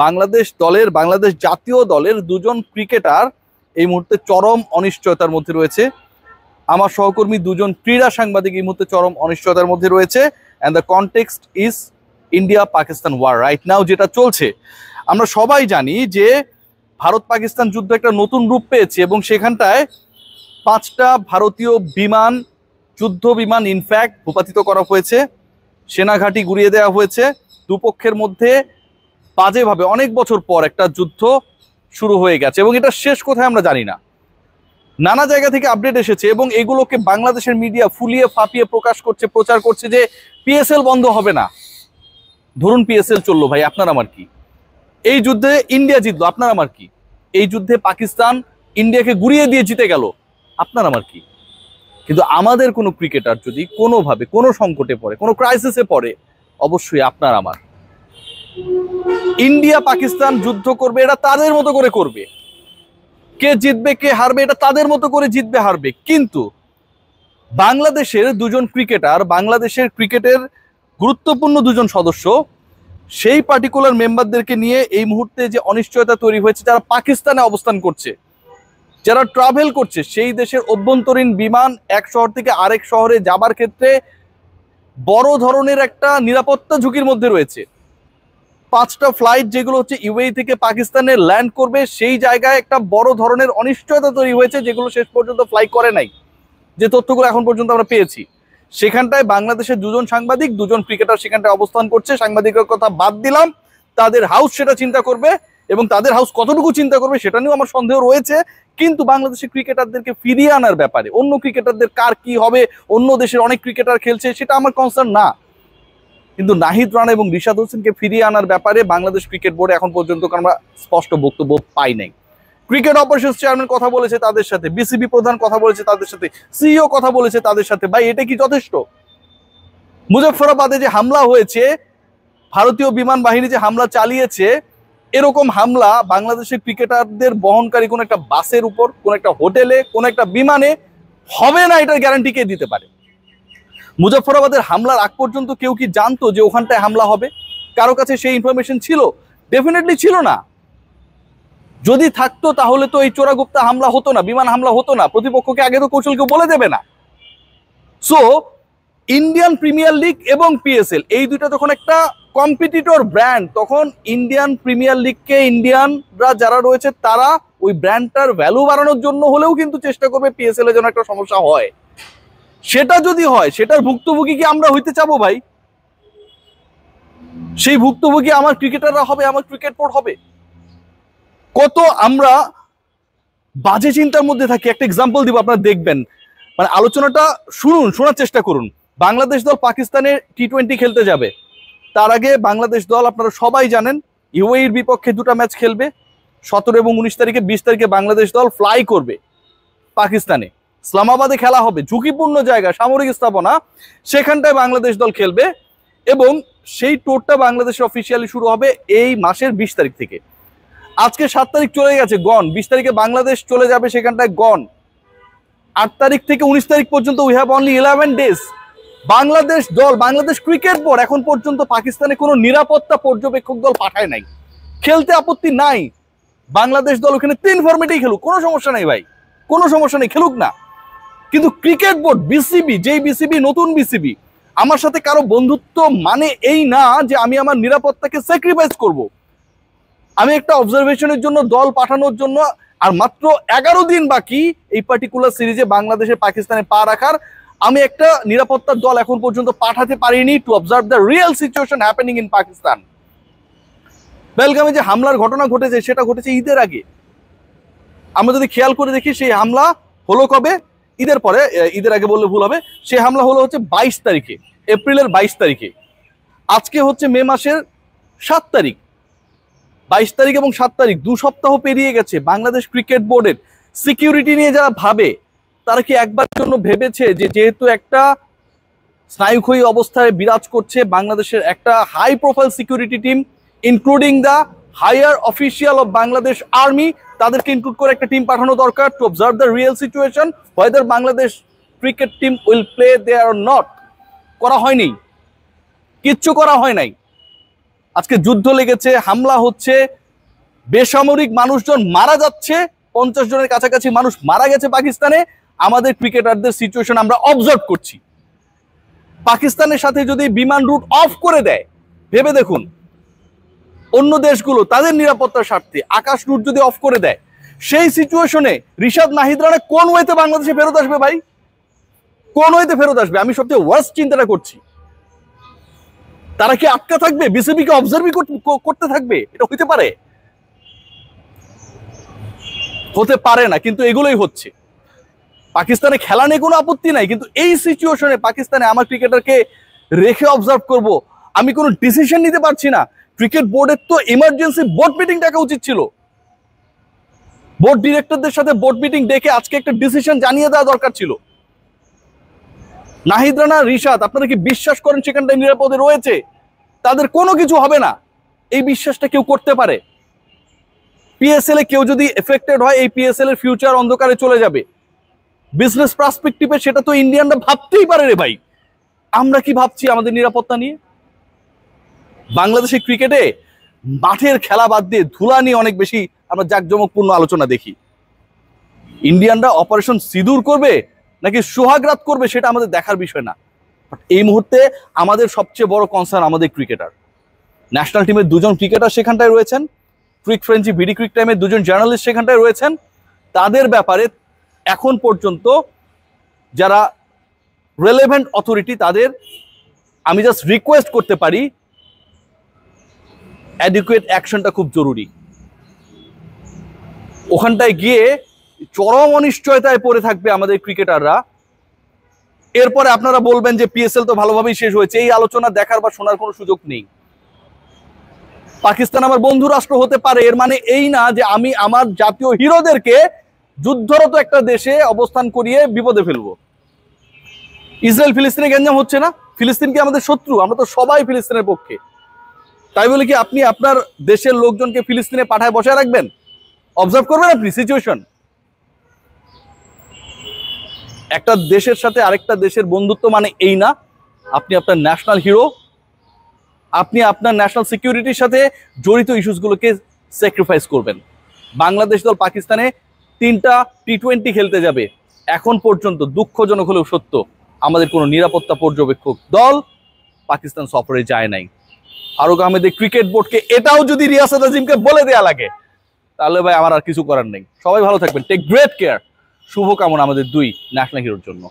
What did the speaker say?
বাংলাদেশ জাতীয় দলের দুজন ক্রিকেটার এই মুহূর্তে চরম অনিশ্চয়তার মধ্যে রয়েছে। আমার সহকর্মী দুজন ক্রীড়া সাংবাদিক এই মুহূর্তে চরম অনিশ্চয়তার মধ্যে রয়েছে। And the context is India Pakistan war right now যেটা চলছে। আমরা সবাই জানি যে ভারত পাকিস্তান যুদ্ধ একটা নতুন রূপ পেয়েছে এবং সেখানটায় 5টা ভারতীয় বিমান, যুদ্ধ বিমান ইনফ্যাক্ট ভূপাতিত করা হয়েছে, সেনাঘাঁটি গুড়িয়ে দেওয়া হয়েছে। দুপক্ষের মধ্যে বাজেভাবে অনেক বছর পর একটা যুদ্ধ শুরু হয়ে গেছে এবং এটা শেষ কোথায় আমরা জানি না। নানা জায়গা থেকে আপডেট এসেছে এবং এগুলোকে বাংলাদেশের মিডিয়া ফুলিয়ে ফাঁপিয়ে প্রচার করছে যে পিএসএল বন্ধ হবে না। ধরুন পিএসএল চললো, ভাই আপনার আমার কি? এই যুদ্ধে ইন্ডিয়া জিতলো, আপনার আমার কি? এই যুদ্ধে পাকিস্তান ইন্ডিয়াকে গুড়িয়ে দিয়ে জিতে গেল, আপনার আমার কি? কিন্তু আমাদের কোনো ক্রিকেটার যদি কোনোভাবে কোনো সংকটে পড়ে, কোনো ক্রাইসিসে পড়ে, অবশ্যই আপনার আমার। ইন্ডিয়া পাকিস্তান যুদ্ধ করবে, এটা তাদের মতো করে করবে। কে জিতবে কে হারবে এটা তাদের মতো করে জিতবে হারবে। কিন্তু বাংলাদেশের দুজন ক্রিকেটার, বাংলাদেশের ক্রিকেটের গুরুত্বপূর্ণ দুজন সদস্য, সেই পার্টিকুলার মেম্বারদেরকে নিয়ে এই মুহূর্তে যে অনিশ্চয়তা তৈরি হয়েছে, যারা পাকিস্তানে অবস্থান করছে, যারা ট্রাভেল করছে, সেই দেশের অভ্যন্তরীণ বিমান এক শহর থেকে আরেক শহরে যাবার ক্ষেত্রে বড় ধরনের একটা নিরাপত্তা ঝুঁকির মধ্যে রয়েছে। 5টা ফ্লাইট যেগুলো হচ্ছে ইউএই থেকে পাকিস্তানে ল্যান্ড করবে, সেই জায়গায় একটা বড় ধরনের অনিশ্চয়তা তৈরি হয়েছে, যেগুলো শেষ পর্যন্ত ফ্লাই করে নাই, যে তথ্যগুলো এখন পর্যন্ত আমরা পেয়েছি। সেখানটায় বাংলাদেশের দুজন সাংবাদিক, দুজন ক্রিকেটার সেখানটায় অবস্থান করছে। সাংবাদিকের কথা বাদ দিলাম, তাদের হাউস সেটা চিন্তা করবে এবং তাদের হাউস কতটুকু চিন্তা করবে সেটা নিয়েও আমার সন্দেহ রয়েছে। কিন্তু বাংলাদেশের ক্রিকেটারদেরকে ফিরিয়ে আনার ব্যাপারে অন্য ক্রিকেটারদের কার কি হবে, অন্য দেশের অনেক ক্রিকেটার খেলছে, সেটা আমার কনসার্ন না। কিন্তু নাহিদ রানা এবং রিশাদ হোসেনকে ফিরিয়ে আনার ব্যাপারে বাংলাদেশ ক্রিকেট বোর্ডে এখন পর্যন্ত আমরা স্পষ্ট বক্তব্য পাই নাই। ক্রিকেট অপারেশনস চেয়ারম্যান কথা বলেছে তাদের সাথে, বিসিবি প্রধান কথা বলেছে তাদের সাথে, সিইও কথা বলেছে তাদের সাথে। ভাই এটা কি যথেষ্ট? মুজফ্ফরাবাদে যে হামলা হয়েছে, ভারতীয় বিমান বাহিনী যে হামলা চালিয়েছে, এরকম হামলা বাংলাদেশের ক্রিকেটারদের বহনকারী কোন একটা বাসের উপর, কোন একটা হোটেলে, কোন একটা বিমানে হবে না, এটার গ্যারান্টি কে দিতে পারে? মুজফ্ফরাবাদের হামলার আগ পর্যন্ত কেউ কি জানতো যে ওখানটায় হামলা হবে? কারো কাছে সেই ইনফরমেশন ছিল? ডেফিনেটলি ছিল না। যদি থাকতো তাহলে তো এই চোরাগুপ্তা হামলা হতো না, বিমান হামলা হতো না। প্রতিপক্ষকে আগে তো কৌশল কেউ বলে দেবে না। সো ইন্ডিয়ান প্রিমিয়ার লিগ এবং পিএসএল এই দুইটা যখন একটা কম্পিটিটর ব্র্যান্ড, তখন ইন্ডিয়ান প্রিমিয়ার লিগকে ইন্ডিয়ানরা যারা রয়েছে তারা ওই ব্র্যান্ডটার ভ্যালু বাড়ানোর জন্য হলেও কিন্তু চেষ্টা করবে পিএসএল এর জন্য একটা সমস্যা হয়। সেটা যদি হয়, সেটার ভুক্তভোগী কি আমরা হইতে চাবো ভাই? সেই ভুক্তভোগী আমার ক্রিকেটাররা হবে, আমার ক্রিকেট বোর্ড হবে। কত আমরা বাজে চিন্তার মধ্যে থাকি। একটা এক্সাম্পল দিব, আপনারা দেখবেন, মানে আলোচনাটা শোনার চেষ্টা করুন। বাংলাদেশ দল পাকিস্তানে টি20 খেলতে যাবে, তার আগে বাংলাদেশ দল আপনারা সবাই জানেন ইউএইর বিপক্ষে 2টা ম্যাচ খেলবে। 17 এবং 19 তারিখে, 20 তারিখে বাংলাদেশ দল ফ্লাই করবে পাকিস্তানে। ইসলামাবাদে খেলা হবে, ঝুঁকিপূর্ণ জায়গা, সামরিক স্থাপনা, সেখানটায় বাংলাদেশ দল খেলবে এবং সেই ট্যুরটা বাংলাদেশের অফিসিয়ালি শুরু হবে এই মাসের 20 তারিখ থেকে। আজকে 7 তারিখ চলে গেছে, গন। 20 তারিখে বাংলাদেশ চলে যাবে সেখানটায়, গন। 8 তারিখ থেকে 19 তারিখ পর্যন্ত we have only 11 days. Bangladesh দল, বাংলাদেশ ক্রিকেট বোর্ড এখন পর্যন্ত পাকিস্তানে কোনো নিরাপত্তা পর্যবেক্ষক দল পাঠায় নাই। খেলতে আপত্তি নাই, বাংলাদেশ দল ওখানে 3 ফরম্যাটেই খেলুক, কোনো সমস্যা নেই ভাই, কোনো সমস্যা নেই, খেলুক না। কিন্তু ক্রিকেট বোর্ড, বিসিবি, যেই বিসিবি নতুন বিসিবি, আমার সাথে কারো বন্ধুত্ব মানে এই না যে আমি আমার নিরাপত্তাকে স্যাক্রিফাইস করব। আমি একটা অবজারভেশনের জন্য দল পাঠানোর জন্য, আর মাত্র 11 দিন বাকি এই পার্টিকুলার সিরিজে বাংলাদেশের পাকিস্তানে পা রাখার, আমি একটা নিরাপত্তার দল এখন পর্যন্ত পাঠাতে পারিনি to observe the real situation happening in Pakistan. বেলগামে যে হামলার ঘটনা ঘটেছে, সেটা ঘটেছে ঈদের আগে। আমরা যদি খেয়াল করে দেখি, সেই হামলা হলো কবে? ঈদের পরে, ঈদের আগে বললে ভুল হবে। সেই হামলা হলো হচ্ছে 22 তারিখে, এপ্রিলের 22 তারিখে। আজকে হচ্ছে মে মাসের 7 তারিখ। 22 তারিখ এবং 7 তারিখ, 2 সপ্তাহ পেরিয়ে গেছে। বাংলাদেশ ক্রিকেট বোর্ডের সিকিউরিটি নিয়ে যারা ভাবে, তারা কি একবার জন্য ভেবেছে যে যেহেতু একটা স্নায়ুক্ষয়ী অবস্থায় বিরাজ করছে বাংলাদেশের একটা high profile security team, including the higher official of Bangladesh army, তাদেরকে ইনক্লুড করে একটা টিম পাঠানো দরকার to observe the real situation whether Bangladesh cricket team will play there or not? করা হয়নি, কিচ্ছু করা হয় নাই। আজকে যুদ্ধ লেগেছে, হামলা হচ্ছে, বেসামরিক মানুষজন মারা যাচ্ছে, 50 জনের কাছাকাছি মানুষ মারা গেছে পাকিস্তানে। আমাদের ক্রিকেটারদের সিচুয়েশন আমরা অবজার্ভ করছি। পাকিস্তানের সাথে যদি বিমান রুট অফ করে দেয়, ভেবে দেখুন, অন্য দেশগুলো তাদের নিরাপত্তার স্বার্থে আকাশ রুট যদি অফ করে দেয়, সেই সিচুয়েশনে রিশাদ নাহিদ রানা কোন ওয়েতে বাংলাদেশে ফেরত আসবে ভাই? কোন ওয়েতে ফেরত আসবে? আমি সবচেয়ে ওয়ার্স্ট চিন্তাটা করছি। তারা কি আটকা থাকবে? বিসিবি কে অবজার্ভই করতে থাকবে? এটা হইতে পারে? হতে পারে না, কিন্তু এগুলোই হচ্ছে। পাকিস্তানে খেলা নিয়ে কোনো আপত্তি নাই, কিন্তু এই সিচুয়েশনে পাকিস্তানে আমার ক্রিকেটারকে রেখে অবজার্ভ করব, আমি কোনো ডিসিশন নিতে পারছি না। ক্রিকেট বোর্ডের তো ইমার্জেন্সি বোর্ড মিটিং ডাকা উচিত ছিল। বোর্ড ডিরেক্টরদের সাথে বোর্ড মিটিং ডেকে আজকে একটা ডিসিশন জানিয়ে দেওয়া দরকার ছিল। নাহিদ রানা, রিশাদ, আপনারা কি বিশ্বাস করেন সেখানটায় নিরাপদে রয়েছে? তাদের কোনো কিছু হবে না, এই বিশ্বাসটা কেউ করতে পারে? পিএসএল এ কেউ যদি এফেক্টেড হয়, এই পিএসএল এর ফিউচার অন্ধকারে চলে যাবে। বিজনেস পার্সপেক্টিভে সেটা তো ইন্ডিয়ানরা ভাবতেই পারে রে ভাই। আমরা কি ভাবছি আমাদের নিরাপত্তা নিয়ে? বাংলাদেশের ক্রিকেটে মাঠের খেলা বাদ দিয়ে ধুলা নিয়ে অনেক বেশি আমরা জাঁকজমকপূর্ণ আলোচনা দেখি। ইন্ডিয়ানরা অপারেশন সিঁদুর করবে নাকি সোহাগরাত করবে সেটা আমাদের দেখার বিষয় না। এই মুহূর্তে আমাদের সবচেয়ে বড় কনসার্ন আমাদের ক্রিকেটার। ন্যাশনাল টিমের 2 জন ক্রিকেটার সেখানটায় রয়েছেন, ক্রিক ফ্রেঞ্চি ভিডি ক্রিক টাইমের 2 জন জার্নালিস্ট সেখানটায় রয়েছেন। তাদের ব্যাপারে এখন পর্যন্ত যারা রেলেভেন্ট অথরিটি, তাদের আমি জাস্ট রিকোয়েস্ট করতে পারি, অ্যাডিকুয়েট অ্যাকশনটা খুব জরুরি। ওখানটায় গিয়ে চরম অনিশ্চয়তায় পড়ে থাকবে আমাদের ক্রিকেটাররা। এরপরে আপনারা বলবেন যে পিএসএল তো ভালোভাবেই শেষ হয়েছে, এই আলোচনা দেখার বা শোনার কোনো সুযোগ নেই। পাকিস্তান আমার বন্ধু রাষ্ট্র হতে পারে, এর মানে এই না যে আমি আমার জাতীয় হিরোদেরকে যুদ্ধরত একটা দেশে অবস্থান করিয়ে বিপদে ফেলবো। ইসরায়েল ফিলিস্তিনে গ্যাঞ্জাম হচ্ছে না? ফিলিস্তিন কি আমাদের শত্রু? আমরা তো সবাই ফিলিস্তিনের পক্ষে। তাই বলে কি আপনি আপনার দেশের লোকজনকে ফিলিস্তিনে পাঠায় বসায় রাখবেন? অবজার্ভ করবেন আপনি সিচুয়েশন? একটা দেশের সাথে আরেকটা দেশের বন্ধুত্ব মানে এই না আপনি আপনার ন্যাশনাল হিরো, আপনি আপনার ন্যাশনাল সিকিউরিটির সাথে জড়িত ইস্যুসগুলোকে স্যাক্রিফাইস করবেন। বাংলাদেশ দল পাকিস্তানে 3টা টি20 খেলতে যাবে। এখন পর্যন্ত দুঃখজনক হলেও সত্য, আমাদের কোনো নিরাপত্তা পর্যবেক্ষক দল পাকিস্তান সফরে যায় নাই। ফারুক আহমেদের ক্রিকেট বোর্ডকে এটাও যদি রিয়াসাত আজিমকে বলে দেয়া লাগে, তাহলে ভাই আমার আর কিছু করার নেই। সবাই ভালো থাকবেন, টেক গ্রেট কেয়ার। শুভকামনা আমাদের 2 ন্যাশনাল হিরোর জন্য।